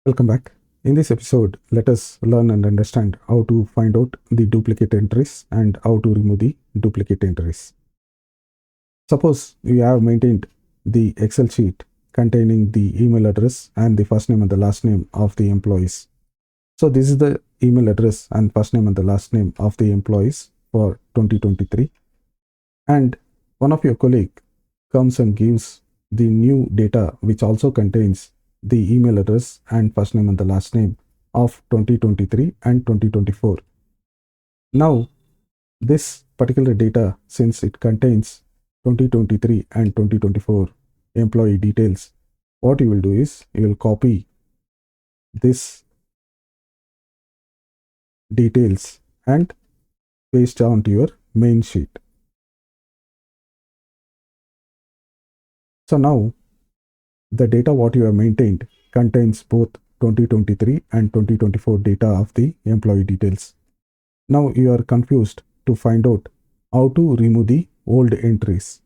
Welcome back. In this episode, let us learn and understand how to find out the duplicate entries and how to remove the duplicate entries. Suppose you have maintained the Excel sheet containing the email address and the first name and the last name of the employees. So this is the email address and first name and the last name of the employees for 2023. And one of your colleague comes and gives the new data which also contains the email address and first name and the last name of 2023 and 2024. Now, this particular data, since it contains 2023 and 2024 employee details, what you will do is you will copy this details and paste onto your main sheet. So now the data what you have maintained contains both 2023 and 2024 data of the employee details. Now you are confused to find out how to remove the old entries.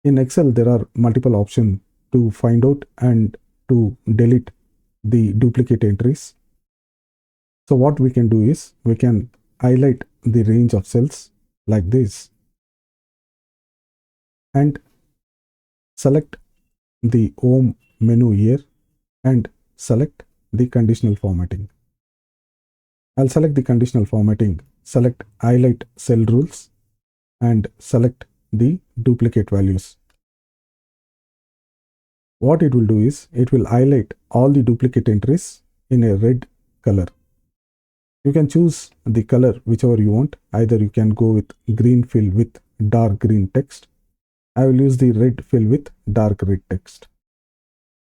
In Excel, there are multiple options to find out and to delete the duplicate entries. So what we can do is we can highlight the range of cells like this and select the home menu here and select the conditional formatting. I'll select the conditional formatting, select highlight cell rules and select the duplicate values. What it will do is it will highlight all the duplicate entries in a red color. You can choose the color whichever you want. Either you can go with green fill with dark green text. I will use the red fill with dark red text.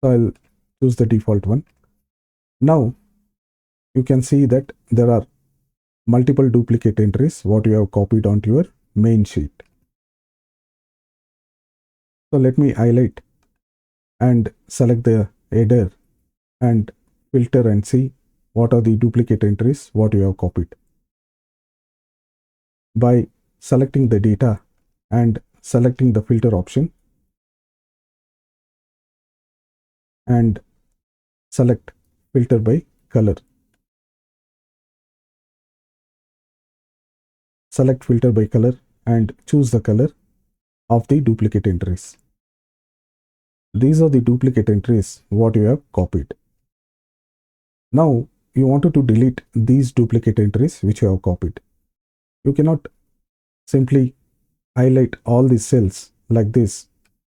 So I'll choose the default one. Now you can see that there are multiple duplicate entries what you have copied onto your main sheet. So let me highlight and select the header and filter and see what are the duplicate entries what you have copied. By selecting the data and selecting the filter option and select filter by color. Select filter by color and choose the color of the duplicate entries. These are the duplicate entries what you have copied. Now you wanted to delete these duplicate entries which you have copied. You cannot simply highlight all these cells like this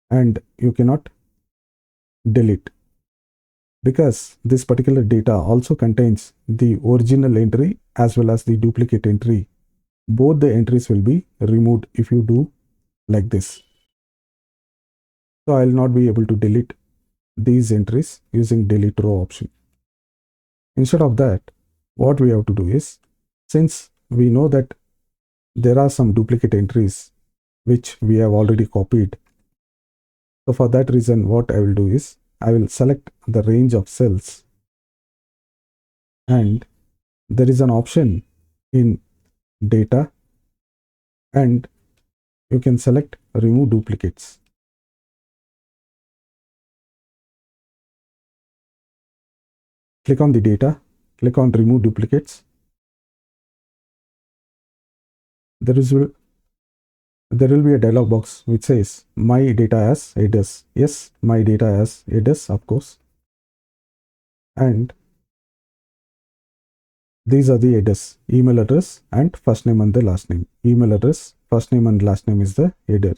and you cannot delete, because this particular data also contains the original entry as well as the duplicate entry. Both the entries will be removed if you do like this. So I will not be able to delete these entries using delete row option. Instead of that, what we have to do is, since we know that there are some duplicate entries which we have already copied, so for that reason what I will do is I will select the range of cells and there is an option in data and you can select remove duplicates. Click on the data, click on remove duplicates. There will be a dialog box which says my data as headers. Yes, my data as headers, of course. And these are the headers: email address and first name and the last name. Email address, first name and last name is the header.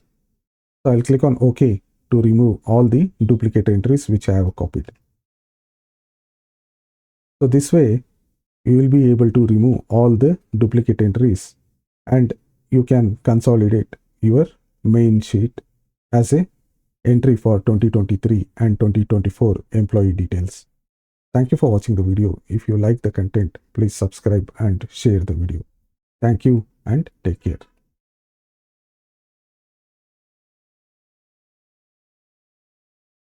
So I'll click on OK to remove all the duplicate entries which I have copied. So this way you will be able to remove all the duplicate entries and you can consolidate your main sheet as a entry for 2023 and 2024 employee details. Thank you for watching the video. If you like the content, please subscribe and share the video. Thank you and take care.